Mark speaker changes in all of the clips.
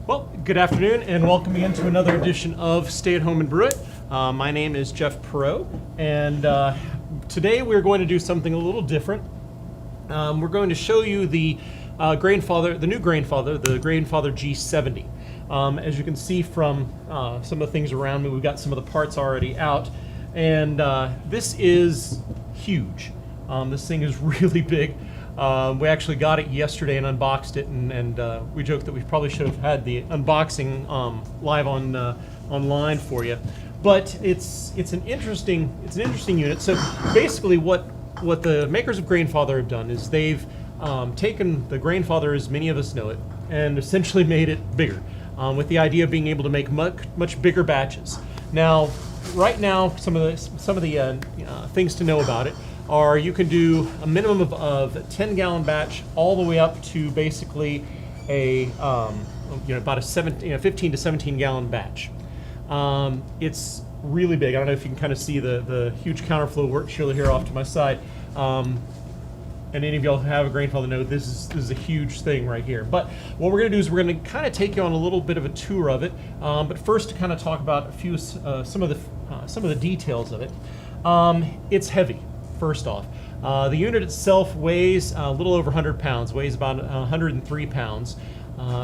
Speaker 1: Well, good afternoon and welcome again to another edition of Stay at Home and Brew It. My name is Jeff Perot, and today we're going to do something a little different. We're going to show you the Grainfather, the new Grainfather, the Grainfather G70. As you can see from some of the things around me, we've got some of the parts already out, and this is huge. This thing is really big. We actually got it yesterday and unboxed it, and we joked that we probably should have had the unboxing live on online for you. But it's an interesting unit. So basically, what the makers of Grainfather have done is they've taken the Grainfather as many of us know it and essentially made it bigger, with the idea of being able to make much bigger batches. Now, right now, some of the things to know about it are you can do a minimum of a 10-gallon batch all the way up to basically a about a 15 to 17-gallon batch. It's really big. I don't know if you can kind of see the huge counterflow work chiller here off to my side. And any of y'all who have a Grainfather know this is a huge thing right here. But what we're going to do is we're going to kind of take you on a little bit of a tour of it. But first, to kind of talk about a few some of the details of it. It's heavy. First off, the unit itself weighs a little over 100 pounds, weighs about 103 pounds.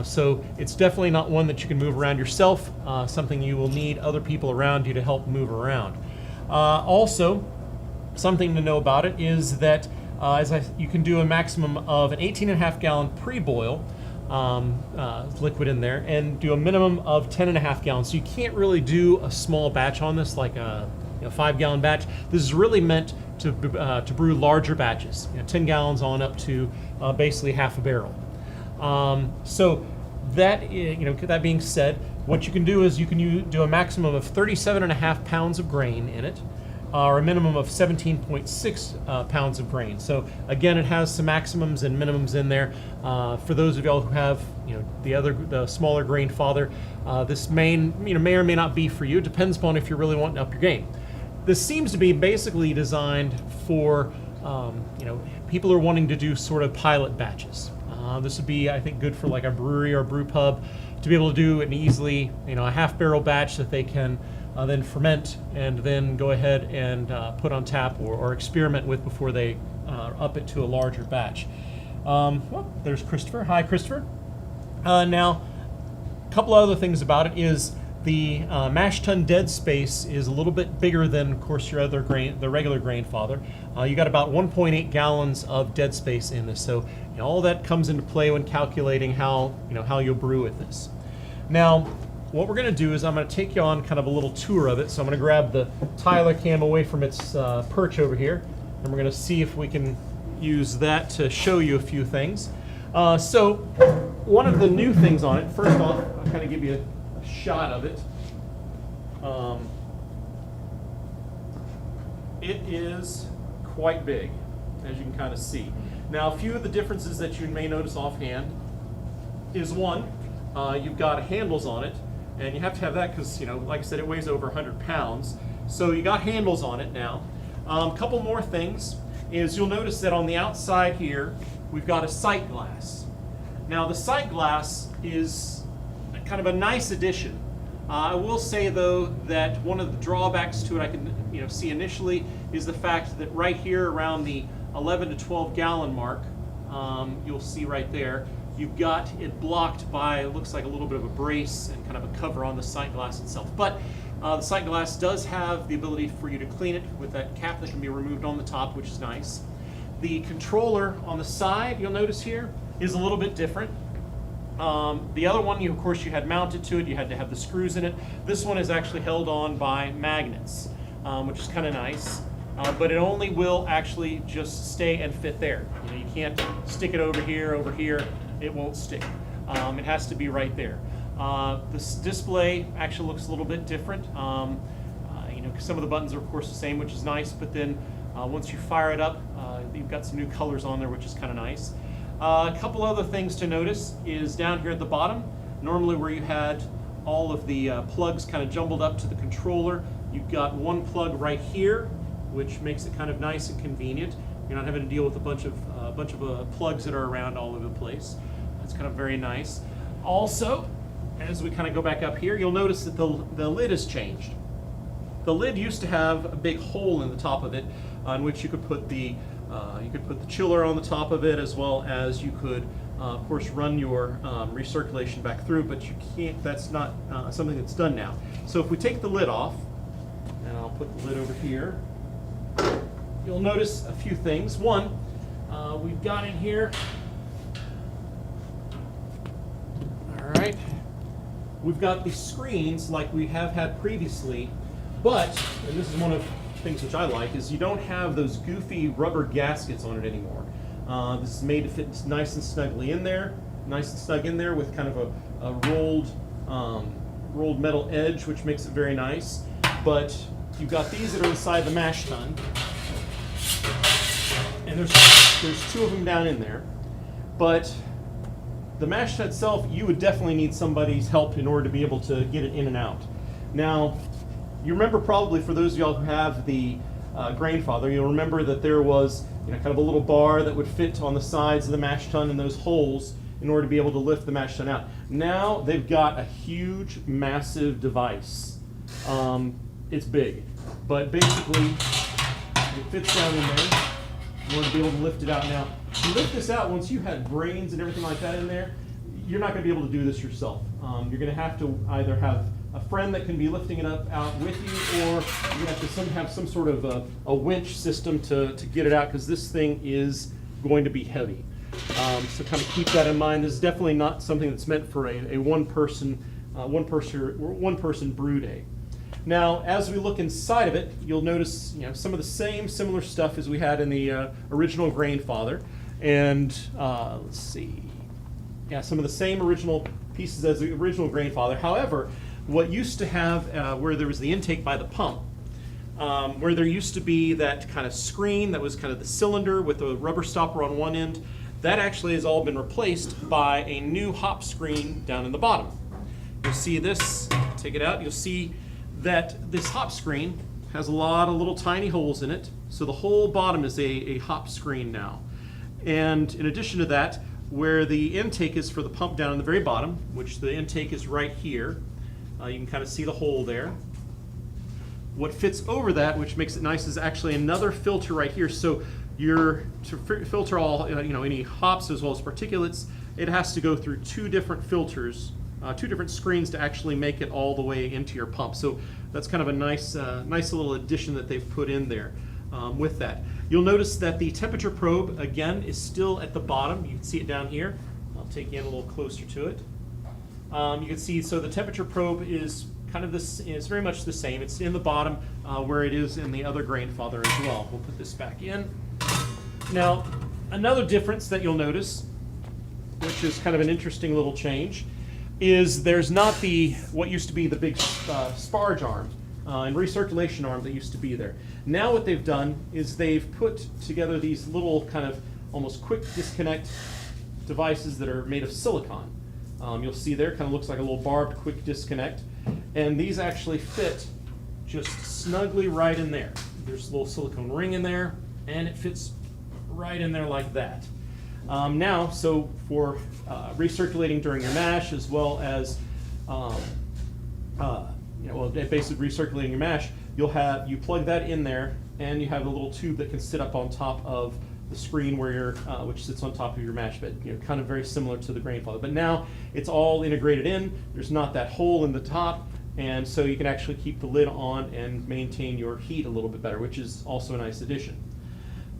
Speaker 1: So it's definitely not one that you can move around yourself, something you will need other people around you to help move around. Also, something to know about it is that you can do a maximum of an 18.5 gallon pre-boil liquid in there and do a minimum of 10.5 gallons. So you can't really do a small batch on this like a 5-gallon batch. This is really meant to brew larger batches, 10 gallons on up to basically half a barrel. So that that being said, what you can do is you can do a maximum of 37.5 pounds of grain in it, or a minimum of 17.6 pounds of grain. So again, it has some maximums and minimums in there. For those of y'all who have the smaller Grainfather, this may or may not be for you. It depends upon if you're really wanting to up your game. This seems to be basically designed for people who are wanting to do sort of pilot batches. This would be, I think, good for like a brewery or a brew pub to be able to do an easily, a half barrel batch that they can then ferment and then go ahead and put on tap or experiment with before they up it to a larger batch. Well, there's Christopher. Hi, Christopher. Now, a couple other things about it is the mash tun dead space is a little bit bigger than, of course, your other the regular Grainfather. You got about 1.8 gallons of dead space in this, so all that comes into play when calculating how you'll brew with this. Now, what we're going to do is I'm going to take you on kind of a little tour of it. So I'm going to grab the Tyler cam away from its perch over here, and we're going to see if we can use that to show you a few things. So one of the new things on it, first off, I'll kind of give you a shot of it. It is quite big, as you can kind of see. Now, a few of the differences that you may notice offhand is one, you've got handles on it, and you have to have that because, like I said, it weighs over 100 pounds. So you got handles on it now. A couple more things is you'll notice that on the outside here, we've got a sight glass. Now, the sight glass is kind of a nice addition. I will say, though, that one of the drawbacks to it I can see initially is the fact that right here around the 11 to 12 gallon mark, you'll see right there, you've got it blocked by, it looks like a little bit of a brace and kind of a cover on the sight glass itself. But the sight glass does have the ability for you to clean it with that cap that can be removed on the top, which is nice. The controller on the side, you'll notice here, is a little bit different. The other one, of course, you had mounted to it. You had to have the screws in it. This one is actually held on by magnets, which is kind of nice. But it only will actually just stay and fit there. You can't stick it over here. It won't stick. It has to be right there. This display actually looks a little bit different. Some of the buttons are, of course, the same, which is nice. But then once you fire it up, you've got some new colors on there, which is kind of nice. A couple other things to notice is down here at the bottom, normally where you had all of the plugs kind of jumbled up to the controller, you've got one plug right here, which makes it kind of nice and convenient. You're not having to deal with a bunch of plugs that are around all over the place. That's kind of very nice. Also, as we kind of go back up here, you'll notice that the lid has changed. The lid used to have a big hole in the top of it on which you could put the chiller on the top of it, as well as you could of course run your recirculation back through, but you can't, that's not something that's done now. So if we take the lid off, and I'll put the lid over here, you'll notice a few things. One, we've got in here, all right, we've got the screens like we have had previously, but, and this is one of the things which I like, is you don't have those goofy rubber gaskets on it anymore. This is made to fit nice and snugly in there, nice and snug in there with kind of a rolled metal edge, which makes it very nice. But you've got these that are inside the mash tun, and there's two of them down in there. But the mash tun itself, you would definitely need somebody's help in order to be able to get it in and out. Now, you remember probably, for those of y'all who have the Grainfather, you'll remember that there was kind of a little bar that would fit on the sides of the mash tun in those holes in order to be able to lift the mash tun out. Now they've got a huge, massive device. It's big, but basically it fits down in there. You want to be able to lift it out now. To lift this out, once you had brains and everything like that in there, you're not going to be able to do this yourself. You're going to have to either have a friend that can be lifting it up out with you, or you're going to have to have some sort of a winch system to get it out, because this thing is going to be heavy. So kind of keep that in mind. This is definitely not something that's meant for a one person brew day. Now, as we look inside of it, you'll notice some of the same similar stuff as we had in the original Grainfather, and let's see, yeah, some of the same original pieces as the original Grainfather. However, what used to have where there was the intake by the pump, where there used to be that kind of screen that was kind of the cylinder with a rubber stopper on one end, that actually has all been replaced by a new hop screen down in the bottom. You'll see this, take it out, you'll see that this hop screen has a lot of little tiny holes in it, so the whole bottom is a hop screen now. And in addition to that, where the intake is for the pump down in the very bottom, which the intake is right here, you can kind of see the hole there. What fits over that, which makes it nice, is actually another filter right here. So to filter all any hops as well as particulates, it has to go through two different filters, two different screens to actually make it all the way into your pump. So that's kind of a nice little addition that they've put in there with that. You'll notice that the temperature probe, again, is still at the bottom. You can see it down here. I'll take you in a little closer to it. You can see, so the temperature probe is kind of this, is very much the same. It's in the bottom where it is in the other Grainfather as well. We'll put this back in. Now, another difference that you'll notice, which is kind of an interesting little change, is there's not what used to be the big sparge arm and recirculation arm that used to be there. Now what they've done is they've put together these little kind of almost quick disconnect devices that are made of silicone. You'll see there, kind of looks like a little barbed quick disconnect, and these actually fit just snugly right in there. There's a little silicone ring in there, and it fits right in there like that. Now, so for recirculating during your mash, as well as basically recirculating your mash, you plug that in there, and you have a little tube that can sit up on top of the screen where which sits on top of your mash bed. Kind of very similar to the Grainfather, but now it's all integrated in. There's not that hole in the top, and so you can actually keep the lid on and maintain your heat a little bit better, which is also a nice addition.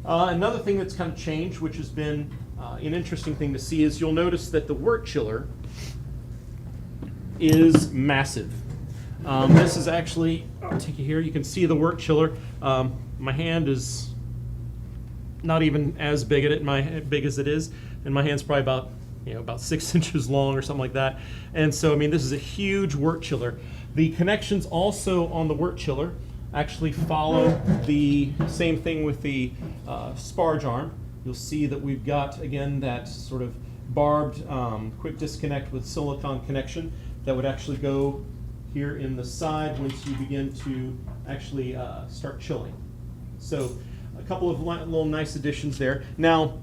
Speaker 1: Another thing that's kind of changed, which has been an interesting thing to see, is you'll notice that the wort chiller is massive. This is actually, I'll take you here, you can see the wort chiller. My hand is not even as big as it is, and my hand's probably about 6 inches long or something like that. And so, I mean, this is a huge wort chiller. The connections also on the wort chiller actually follow the same thing with the sparge arm. You'll see that we've got, again, that sort of barbed quick disconnect with silicone connection that would actually go here in the side once you begin to actually start chilling. So a couple of little nice additions there. Now,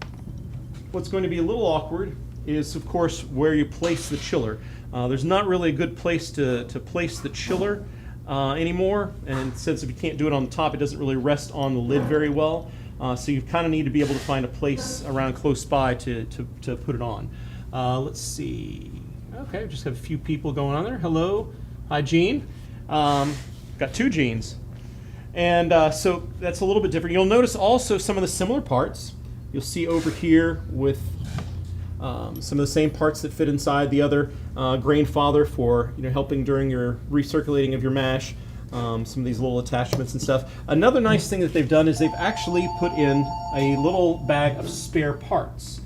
Speaker 1: what's going to be a little awkward is, of course, where you place the chiller. There's not really a good place to place the chiller anymore, and since if you can't do it on the top, it doesn't really rest on the lid very well. So you kind of need to be able to find a place around close by to put it on. Let's see. Okay, we just have a few people going on there. Hello. Hi, Gene. Got two Genes. And so that's a little bit different. You'll notice also some of the similar parts. You'll see over here with some of the same parts that fit inside the other Grainfather for helping during your recirculating of your mash. Some of these little attachments and stuff. Another nice thing that they've done is they've actually put in a little bag of spare parts.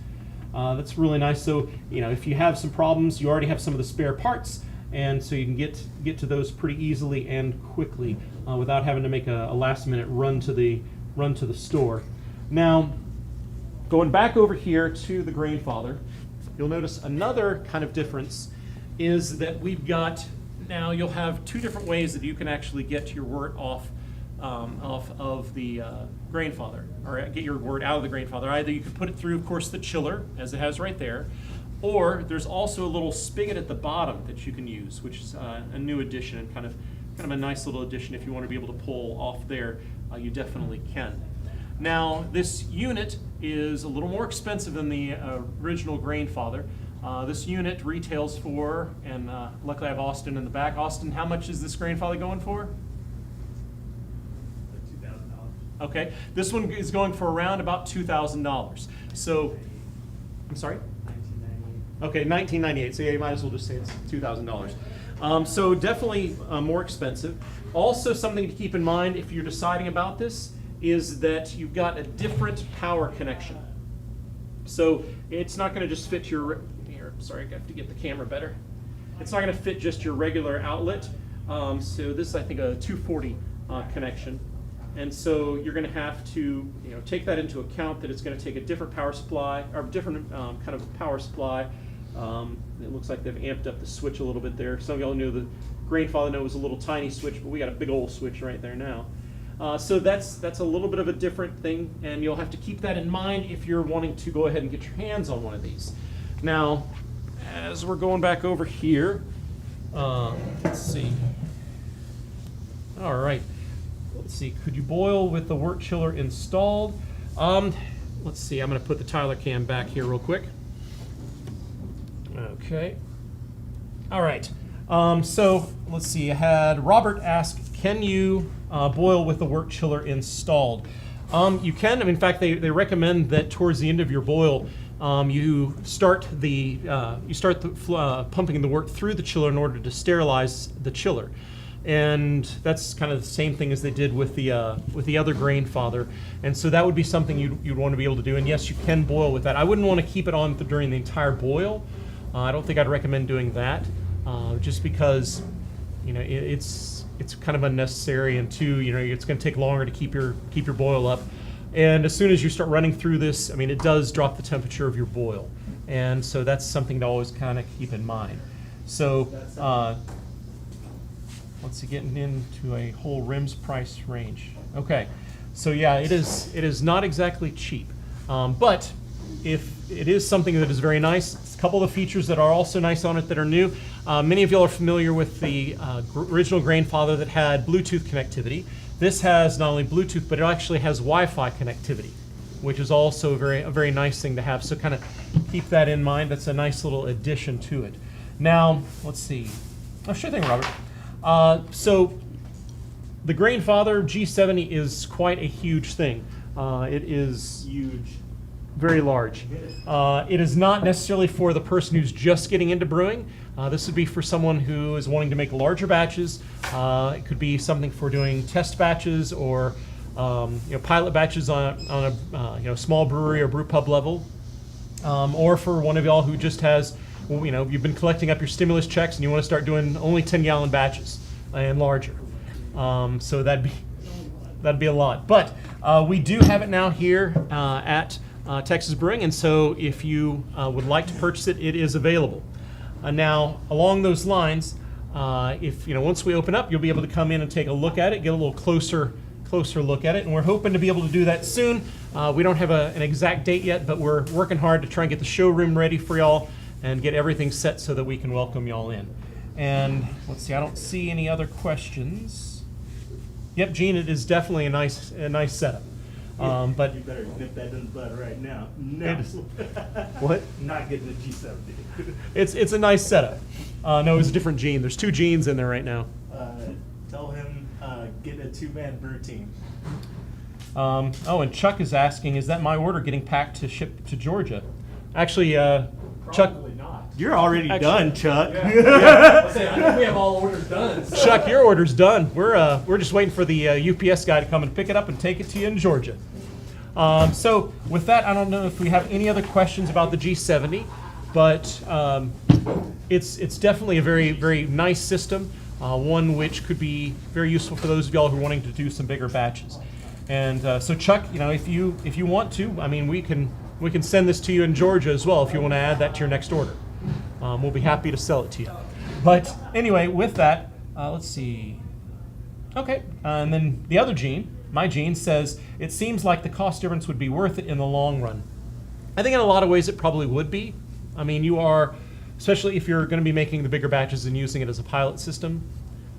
Speaker 1: That's really nice. So if you have some problems, you already have some of the spare parts, and so you can get to those pretty easily and quickly without having to make a last-minute run to the store. Now, going back over here to the Grainfather, you'll notice another kind of difference is that we've got, now you'll have two different ways that you can actually get your wort off of the Grainfather, or get your wort out of the Grainfather. Either you can put it through, of course, the chiller, as it has right there, or there's also a little spigot at the bottom that you can use, which is a new addition, and kind of a nice little addition. If you want to be able to pull off there, you definitely can. Now, this unit is a little more expensive than the original Grainfather. This unit retails for, and luckily I have Austin in the back. Austin, how much is this Grainfather going for? $2,000. Okay, this one is going for around about $2,000. So, I'm sorry? Okay, $1998. So yeah, you might as well just say it's $2,000. So definitely more expensive. Also, something to keep in mind if you're deciding about this is that you've got a different power connection. So it's not going to just fit your, sorry, I have to get the camera better. It's not going to fit just your regular outlet. So this is, I think, a 240 connection. And so you're going to have to take that into account, that it's going to take a different power supply, or different kind of power supply. It looks like they've amped up the switch a little bit there. Some of y'all knew the Grainfather was a little tiny switch, but we got a big old switch right there now. So that's a little bit of a different thing, and you'll have to keep that in mind if you're wanting to go ahead and get your hands on one of these. Now, as we're going back over here, let's see. All right, let's see. Could you boil with the wort chiller installed? Let's see. I'm going to put the Tyler cam back here real quick. Okay. All right. So let's see. I had Robert ask, can you boil with the wort chiller installed? You can. In fact, they recommend that towards the end of your boil, you start pumping the wort through the chiller in order to sterilize the chiller. And that's kind of the same thing as they did with the other Grainfather. And so that would be something you'd want to be able to do. And yes, you can boil with that. I wouldn't want to keep it on during the entire boil. I don't think I'd recommend doing that, just because it's kind of unnecessary, and two, it's going to take longer to keep your boil up. And as soon as you start running through this, it does drop the temperature of your boil, and so that's something to always kind of keep in mind. So let's see, getting into a whole rims price range. Okay, so yeah, it is not exactly cheap, but if it is something that is very nice, a couple of the features that are also nice on it that are new. Many of y'all are familiar with the original Grainfather that had Bluetooth connectivity. This has not only Bluetooth, but it actually has Wi-Fi connectivity, which is also a very nice thing to have. So kind of keep that in mind. That's a nice little addition to it. Now, let's see. Oh, sure thing, Robert. So the Grainfather G70 is quite a huge thing. It is huge. Very large. It is not necessarily for the person who's just getting into brewing. This would be for someone who is wanting to make larger batches. It could be something for doing test batches or pilot batches on a small brewery or brew pub level, or for one of y'all who just has, you've been collecting up your stimulus checks and you want to start doing only 10-gallon batches and larger. So that'd be a lot. But we do have it now here at Texas Brewing, and so if you would like to purchase it, it is available. Now, along those lines, if once we open up, you'll be able to come in and take a look at it, get a little closer closer look at it, and we're hoping to be able to do that soon. We don't have an exact date yet, but we're working hard to try and get the showroom ready for y'all and get everything set so that we can welcome y'all in. And let's see, I don't see any other questions. Yep, Gene, it is definitely a nice setup. But
Speaker 2: you better nip that in the bud right now. No.
Speaker 1: What?
Speaker 2: Not getting a G70.
Speaker 1: It's a nice setup. No, it's a different Gene. There's 2 Genes in there right now.
Speaker 2: Tell him get a 2-man brew team.
Speaker 1: Oh, and Chuck is asking, is that my order getting packed to ship to Georgia? Actually, Chuck,
Speaker 3: not.
Speaker 2: You're already done, Chuck.
Speaker 3: Yeah. I think we have all orders done. So.
Speaker 1: Chuck, your order's done. We're just waiting for the UPS guy to come and pick it up and take it to you in Georgia. So with that, I don't know if we have any other questions about the G70, but it's definitely a very, very nice system, one which could be very useful for those of y'all who are wanting to do some bigger batches. And so Chuck, if you want to, I mean, we can send this to you in Georgia as well if you want to add that to your next order. We'll be happy to sell it to you. But anyway, with that, let's see. Okay, and then the other Gene, my Gene, says, it seems like the cost difference would be worth it in the long run. I think in a lot of ways it probably would be. I mean, you are, especially if you're going to be making the bigger batches and using it as a pilot system.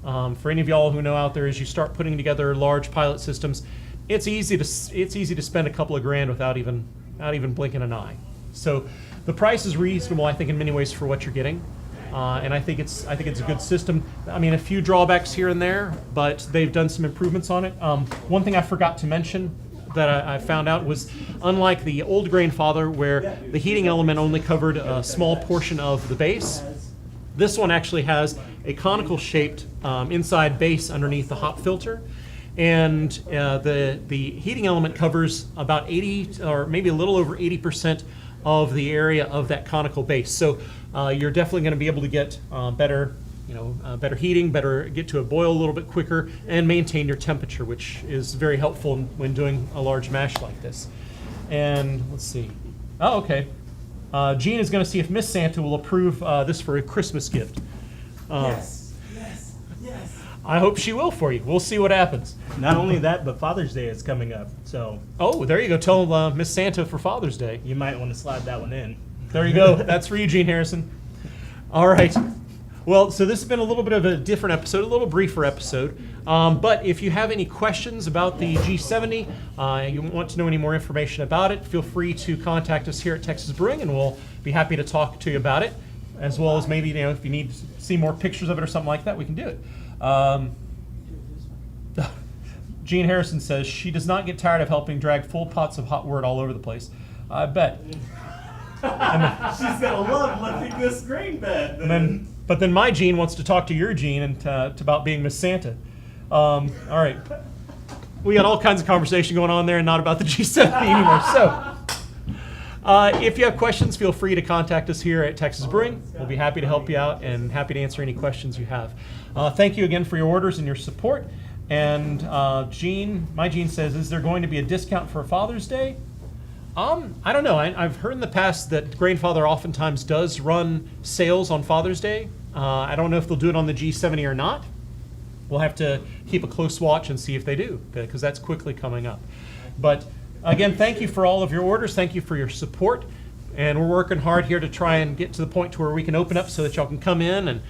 Speaker 1: For any of y'all who know out there, as you start putting together large pilot systems, it's easy to spend a couple of grand without even blinking an eye. So the price is reasonable, I think, in many ways for what you're getting, and I think it's a good system. I mean, a few drawbacks here and there, but they've done some improvements on it. One thing I forgot to mention that I found out was, unlike the old Grainfather, where the heating element only covered a small portion of the base, this one actually has a conical-shaped inside base underneath the hop filter. And the heating element covers about 80, or maybe a little over 80% of the area of that conical base. So you're definitely going to be able to get better heating, get to a boil a little bit quicker, and maintain your temperature, which is very helpful when doing a large mash like this. And let's see. Oh, okay. Gene is going to see if Miss Santa will approve this for a Christmas gift.
Speaker 2: Yes.
Speaker 1: I hope she will for you. We'll see what happens.
Speaker 2: Not only that, but Father's Day is coming up, so.
Speaker 1: Oh, there you go. Tell Miss Santa for Father's Day.
Speaker 2: You might want to slide that one in.
Speaker 1: There you go. That's for you, Gene Harrison. All right. Well, so this has been a little bit of a different episode, a little briefer episode. But if you have any questions about the G70, you want to know any more information about it, feel free to contact us here at Texas Brewing, and we'll be happy to talk to you about it, as well as maybe if you need to see more pictures of it or something like that, we can do it. Gene Harrison says she does not get tired of helping drag full pots of hot wort all over the place. I bet.
Speaker 2: She's gonna love lifting this grain bed.
Speaker 1: But then my Gene wants to talk to your Gene and about being Miss Santa. All right, we got all kinds of conversation going on there, and not about the G70 anymore. So, if you have questions, feel free to contact us here at Texas Brewing. We'll be happy to help you out and happy to answer any questions you have. Thank you again for your orders and your support. And my Gene says, is there going to be a discount for Father's Day? I don't know. I've heard in the past that Grainfather oftentimes does run sales on Father's Day. I don't know if they'll do it on the G70 or not. We'll have to keep a close watch and see if they do, because that's quickly coming up. But again, thank you for all of your orders. Thank you for your support. And we're working hard here to try and get to the point to where we can open up so that y'all can come in and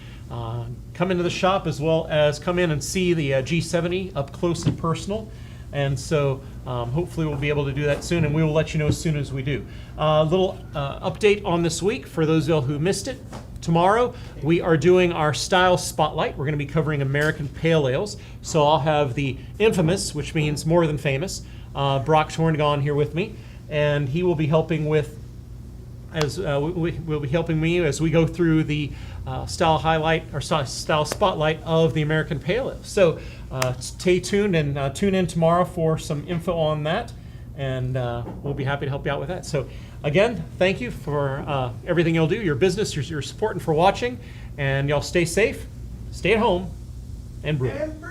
Speaker 1: come into the shop, as well as come in and see the G70 up close and personal. And so hopefully we'll be able to do that soon, and we will let you know as soon as we do. A little update on this week for those of you who missed it. Tomorrow we are doing our style spotlight. We're going to be covering American Pale Ales. So I'll have the infamous, which means more than famous, Brock Torngon here with me, and he will be helping with will be helping me as we go through the style highlight or style spotlight of the American Pale Ale. So stay tuned and tune in tomorrow for some info on that, and we'll be happy to help you out with that. So again, thank you for everything you'll do, your business, your support, and for watching. And y'all stay safe, stay at home, and brew.